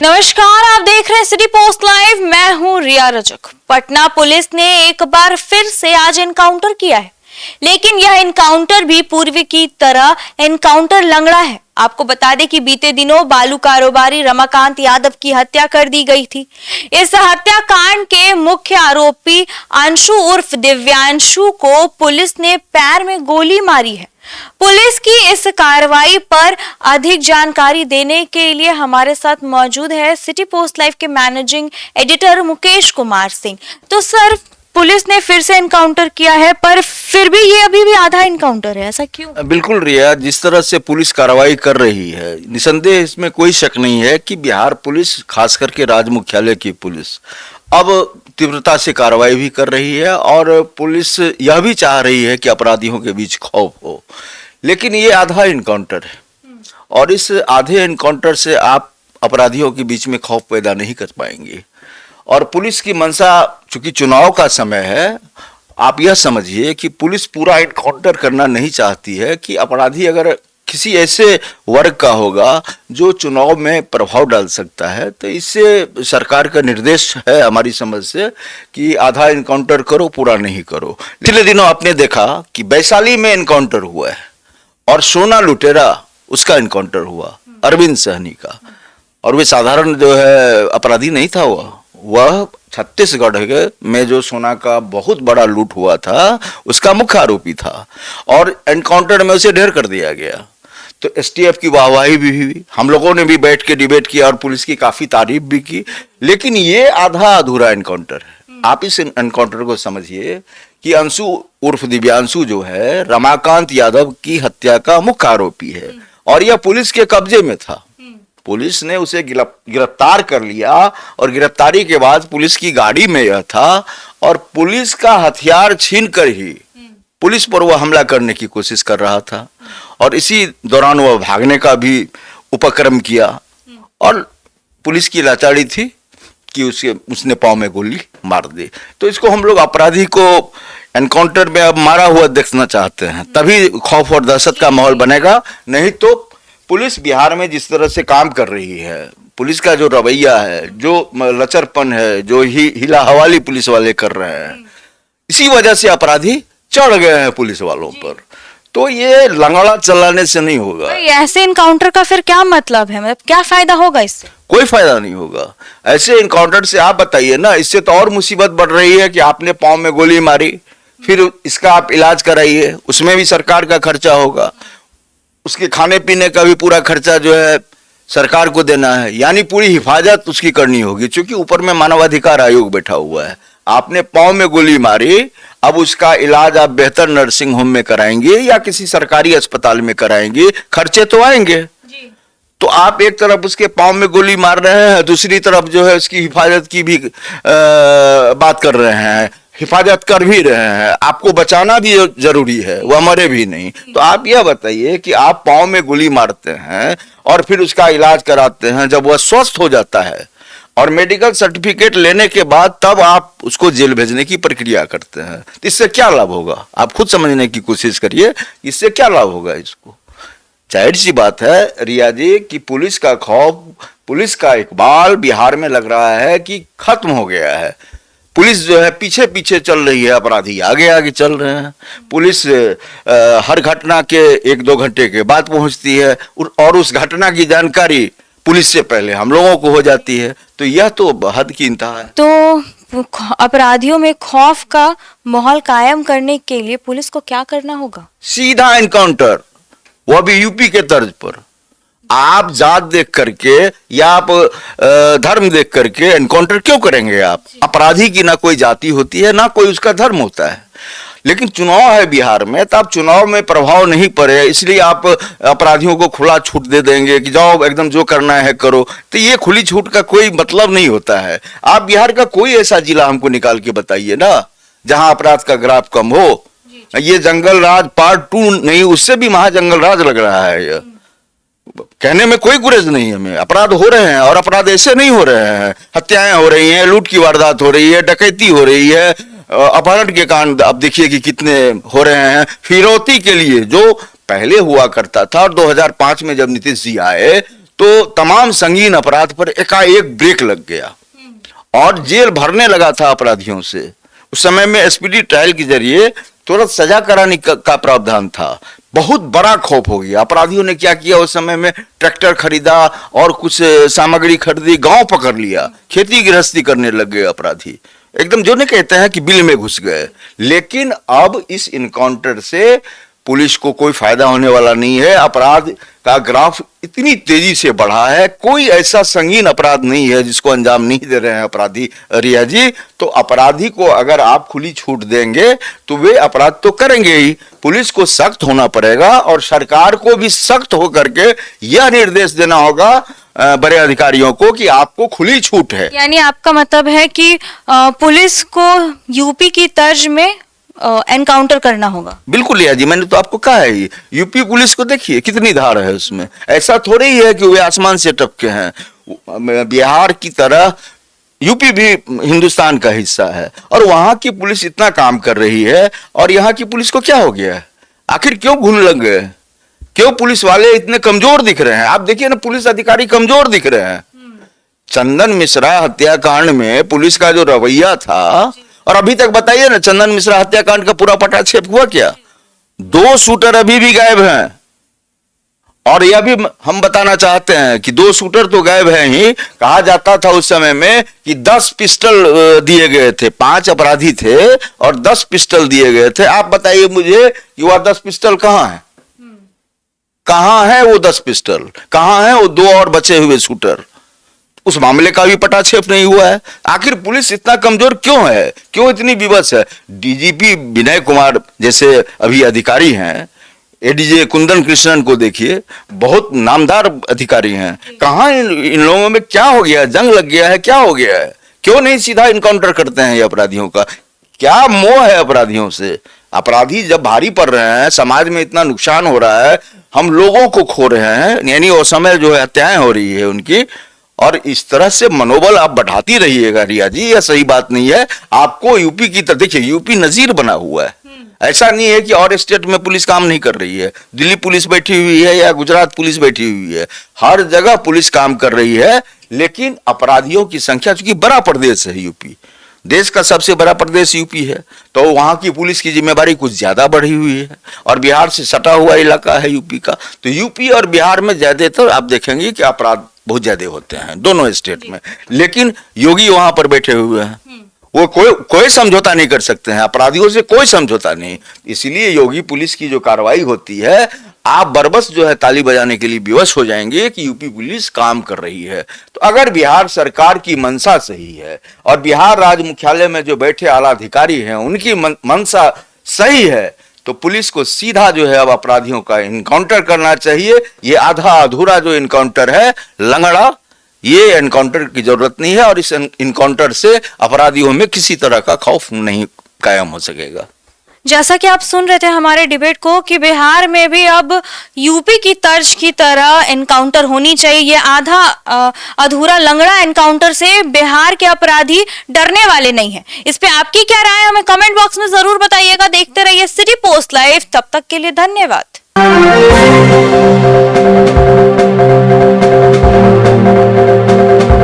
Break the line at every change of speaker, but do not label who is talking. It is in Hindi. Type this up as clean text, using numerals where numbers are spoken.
नमस्कार, आप देख रहे हैं सिटी पोस्ट लाइव। मैं हूं रिया रजक। पटना पुलिस ने एक बार फिर से आज एनकाउंटर किया है, लेकिन यह एनकाउंटर भी पूर्व की तरह एनकाउंटर लंगड़ा है। आपको बता दें कि बीते दिनों बालू कारोबारी रमाकांत यादव की हत्या कर दी गई थी। इस हत्याकांड के मुख्य आरोपी अंशु उर्फ दिव्यांशु को पुलिस ने पैर में गोली मारी है। पुलिस की इस कार्रवाई पर अधिक जानकारी देने के लिए हमारे साथ मौजूद है सिटी पोस्ट लाइव के मैनेजिंग एडिटर मुकेश कुमार सिंह। तो सर, पुलिस ने फिर से एनकाउंटर किया है, पर फिर भी ये अभी भी आधा एनकाउंटर है, ऐसा क्यों?
बिल्कुल रिया, जिस तरह से पुलिस कार्रवाई कर रही है, निसंदेह इसमें कोई शक नहीं है कि बिहार पुलिस, खास करके राज्य मुख्यालय की पुलिस, अब तीव्रता से कार्रवाई भी कर रही है और पुलिस यह भी चाह रही है कि अपराधियों के बीच खौफ हो। लेकिन ये आधा एनकाउंटर है और इस आधे एनकाउंटर से आप अपराधियों के बीच में खौफ पैदा नहीं कर पाएंगे। और पुलिस की मंशा, चूंकि चुनाव का समय है, आप यह समझिए कि पुलिस पूरा एनकाउंटर करना नहीं चाहती है कि अपराधी अगर किसी ऐसे वर्ग का होगा जो चुनाव में प्रभाव डाल सकता है, तो इससे सरकार का निर्देश है हमारी समझ से कि आधा एनकाउंटर करो, पूरा नहीं करो। पिछले दिनों आपने देखा कि वैशाली में एनकाउंटर हुआ है और सोना लुटेरा उसका एनकाउंटर हुआ, अरविंद सहनी का, और वे साधारण जो है अपराधी नहीं था, वह छत्तीसगढ़ में जो सोना का बहुत बड़ा लूट हुआ था उसका मुख्य आरोपी था और एनकाउंटर में उसे ढेर कर दिया गया। तो एसटीएफ की वाहवाही भी हुई, हम लोगों ने भी बैठ के डिबेट किया और पुलिस की काफी तारीफ भी की। लेकिन ये आधा अधूरा एनकाउंटर है। आप इस एनकाउंटर को समझिए कि अंशु उर्फ दिव्यांशु जो है रमाकांत यादव की हत्या का मुख्य आरोपी है और यह पुलिस के कब्जे में था। पुलिस ने उसे गिरफ्तार कर लिया और गिरफ्तारी के बाद पुलिस की गाड़ी में यह था और पुलिस का हथियार छीन कर ही पुलिस पर वह हमला करने की कोशिश कर रहा था और इसी दौरान वह भागने का भी उपक्रम किया और पुलिस की लाचारी थी कि उसने पांव में गोली मार दी। तो इसको हम लोग अपराधी को एनकाउंटर में अब मारा हुआ देखना चाहते हैं, तभी खौफ और दहशत का माहौल बनेगा। नहीं तो पुलिस बिहार में जिस तरह से काम कर रही है, पुलिस का जो रवैया है, जो लचरपन है, जो हिला हवाली पुलिस वाले कर रहे हैं, इसी वजह से अपराधी चढ़ गए हैं पुलिस वालों पर। तो ये लंगड़ा चलाने से नहीं होगा।
ऐसे इनकाउंटर का फिर क्या मतलब है, मतलब क्या फायदा होगा इससे?
कोई फायदा नहीं होगा ऐसे इनकाउंटर से। आप बताइए ना, इससे तो और मुसीबत बढ़ रही है कि आपने पांव में गोली मारी, फिर इसका आप इलाज कराइए, उसमें भी सरकार का खर्चा होगा, उसके खाने पीने का भी पूरा खर्चा जो है सरकार को देना है, यानी पूरी हिफाजत उसकी करनी होगी। क्योंकि ऊपर में मानवाधिकार आयोग बैठा हुआ है। आपने पांव में गोली मारी, अब उसका इलाज आप बेहतर नर्सिंग होम में कराएंगे या किसी सरकारी अस्पताल में कराएंगे, खर्चे तो आएंगे। तो आप एक तरफ उसके पांव में गोली मार रहे हैं, दूसरी तरफ जो है उसकी हिफाजत की भी बात कर रहे हैं, हिफाजत कर भी रहे हैं। आपको बचाना भी जरूरी है, वह मरे भी नहीं। तो आप यह बताइए कि आप पांव में गोली मारते हैं और फिर उसका इलाज कराते हैं, जब वह स्वस्थ हो जाता है और मेडिकल सर्टिफिकेट लेने के बाद तब आप उसको जेल भेजने की प्रक्रिया करते हैं, तो इससे क्या लाभ होगा? आप खुद समझने की कोशिश करिए, इससे क्या लाभ होगा इसको। जाहिर सी बात है रिया जी कि पुलिस का खौफ, पुलिस का इकबाल बिहार में लग रहा है कि खत्म हो गया है। पुलिस जो है पीछे पीछे चल रही है, अपराधी आगे आगे चल रहे हैं। पुलिस हर घटना के 1-2 घंटे के बाद पहुंचती है और उस घटना की जानकारी पुलिस से पहले हम लोगों को हो जाती है। तो यह तो हद की इंतहा है।
तो अपराधियों में खौफ का माहौल कायम करने के लिए पुलिस को क्या करना होगा? सीधा
एनकाउंटर, वह भी यूपी के तर्ज पर। आप जात देख करके या आप धर्म देख करके एनकाउंटर क्यों करेंगे? आप अपराधी की ना कोई जाति होती है ना कोई उसका धर्म होता है। लेकिन चुनाव है बिहार में, तो आप चुनाव में प्रभाव नहीं पड़े इसलिए आप अपराधियों को खुला छूट दे देंगे कि जाओ एकदम जो करना है करो। तो ये खुली छूट का कोई मतलब नहीं होता है। आप बिहार का कोई ऐसा जिला हमको निकाल के बताइए ना जहां अपराध का ग्राफ कम हो। ये जंगल राज पार्ट 2 नहीं, उससे भी महाजंगल राज लग रहा है। ये कहने में कोई गुरेज नहीं है। हमें अपराध हो रहे हैं और अपराध ऐसे नहीं हो रहे हैं। हत्याएं हो रही हैं, लूट की वारदात हो रही है, डकैती हो रही है, अपहरण के कांड आप देखिए कि कितने हो रहे हैं। फिरौती के लिए जो पहले हुआ करता था और 2005 में जब नीतीश जी आए तो तमाम संगीन अपराध पर एकाएक ब्रेक लग गया और जेल भरने लगा था अपराधियों से। उस समय में स्पीडी ट्रायल के जरिए तुरंत सजा कराने का प्रावधान था। बहुत बड़ा खौफ हो गया। अपराधियों ने क्या किया, उस समय में ट्रैक्टर खरीदा और कुछ सामग्री खरीदी, गांव पकड़ लिया, खेती गृहस्थी करने लग गए अपराधी, एकदम जो नहीं कहते हैं कि बिल में घुस गए। लेकिन अब इस इनकाउंटर से पुलिस को कोई फायदा होने वाला नहीं है। अपराध का ग्राफ इतनी तेजी से बढ़ा है, कोई ऐसा संगीन अपराध नहीं है जिसको अंजाम नहीं दे रहे हैं अपराधी रिया जी। तो अपराधी को अगर आप खुली छूट देंगे तो वे अपराध तो करेंगे ही। पुलिस को सख्त होना पड़ेगा और सरकार को भी सख्त होकर के यह निर्देश देना होगा बड़े अधिकारियों को कि आपको खुली छूट है।
यानी आपका मतलब है कि पुलिस को यूपी की तर्ज में एनकाउंटर करना होगा।
बिल्कुल रिया जी, मैंने तो आपको कहा है, यूपी पुलिस को देखिए कितनी धार है उसमें। ऐसा थोड़ी ही है कि वे आसमान से टपके हैं। बिहार की तरह यूपी भी हिंदुस्तान का हिस्सा है और वहां की पुलिस इतना काम कर रही है और यहाँ की पुलिस को क्या हो गया है? आखिर क्यों घुन लग गए? क्यों पुलिस वाले इतने कमजोर दिख रहे हैं? आप देखिए ना, पुलिस अधिकारी कमजोर दिख रहे हैं। चंदन मिश्रा हत्याकांड में पुलिस का जो रवैया था, और अभी तक बताइए ना, चंदन मिश्रा हत्याकांड का पूरा पटाक्षेप हुआ क्या? 2 शूटर अभी भी गायब हैं। और यह भी हम बताना चाहते हैं कि 2 शूटर तो गायब हैं ही। कहा जाता था उस समय में कि 10 पिस्टल दिए गए थे, 5 अपराधी थे और 10 पिस्टल दिए गए थे। आप बताइए मुझे कि वह 10 पिस्टल कहां है? कहां है वो 10 पिस्टल? कहां है वो 2 और बचे हुए शूटर? उस मामले का भी पटाक्षेप नहीं हुआ है। आखिर पुलिस इतना कमजोर क्यों है? क्यों इतनी विवश है? डीजीपी विनय कुमार जैसे अभी अधिकारी हैं, एडीजे कुंदन कृष्णन को देखिए, बहुत नामदार अधिकारी हैं। कहां इन लोगों में क्या हो गया? जंग लग गया है? क्या हो गया है? क्यों नहीं सीधा इनकाउंटर करते हैं ये अपराधियों का? क्या मोह है अपराधियों से? अपराधी जब भारी पड़ रहे हैं, समाज में इतना नुकसान हो रहा है, हम लोगों को खो रहे हैं, यानी वो समय जो है हत्याएं हो रही है उनकी, और इस तरह से मनोबल आप बढ़ाती रहिएगा रिया जी, यह सही बात नहीं है। आपको यूपी की तरह देखिए, यूपी नजीर बना हुआ है। ऐसा नहीं है कि और स्टेट में पुलिस काम नहीं कर रही है। दिल्ली पुलिस बैठी हुई है या गुजरात पुलिस बैठी हुई है, हर जगह पुलिस काम कर रही है। लेकिन अपराधियों की संख्या, चूंकि बड़ा प्रदेश है यूपी, देश का सबसे बड़ा प्रदेश यूपी है, तो वहां की पुलिस की जिम्मेदारी कुछ ज्यादा बढ़ी हुई है और बिहार से सटा हुआ इलाका है यूपी का। तो यूपी और बिहार में ज्यादातर आप देखेंगे कि अपराध बहुत ज्यादा होते हैं दोनों स्टेट में। लेकिन योगी वहां पर बैठे हुए हैं, वो कोई समझौता नहीं कर सकते हैं, अपराधियों से कोई समझौता नहीं। इसलिए योगी पुलिस की जो कार्रवाई होती है, आप बरबस जो है ताली बजाने के लिए विवश हो जाएंगे कि यूपी पुलिस काम कर रही है। तो अगर बिहार सरकार की मंशा सही है और बिहार राज्य मुख्यालय में जो बैठे आला अधिकारी हैं उनकी मंशा सही है, तो पुलिस को सीधा जो है अब अपराधियों का इनकाउंटर करना चाहिए। ये आधा अधूरा जो इनकाउंटर है, लंगड़ा, ये एनकाउंटर की जरूरत नहीं है और इस इनकाउंटर से अपराधियों में किसी तरह का खौफ नहीं कायम हो सकेगा।
जैसा कि आप सुन रहे थे हमारे डिबेट को कि बिहार में भी अब यूपी की तर्ज की तरह एनकाउंटर होनी चाहिए। ये आधा अधूरा लंगड़ा एनकाउंटर से बिहार के अपराधी डरने वाले नहीं हैं। इस पे आपकी क्या राय है, हमें कमेंट बॉक्स में जरूर बताइएगा। देखते रहिए सिटी पोस्ट लाइव, तब तक के लिए धन्यवाद।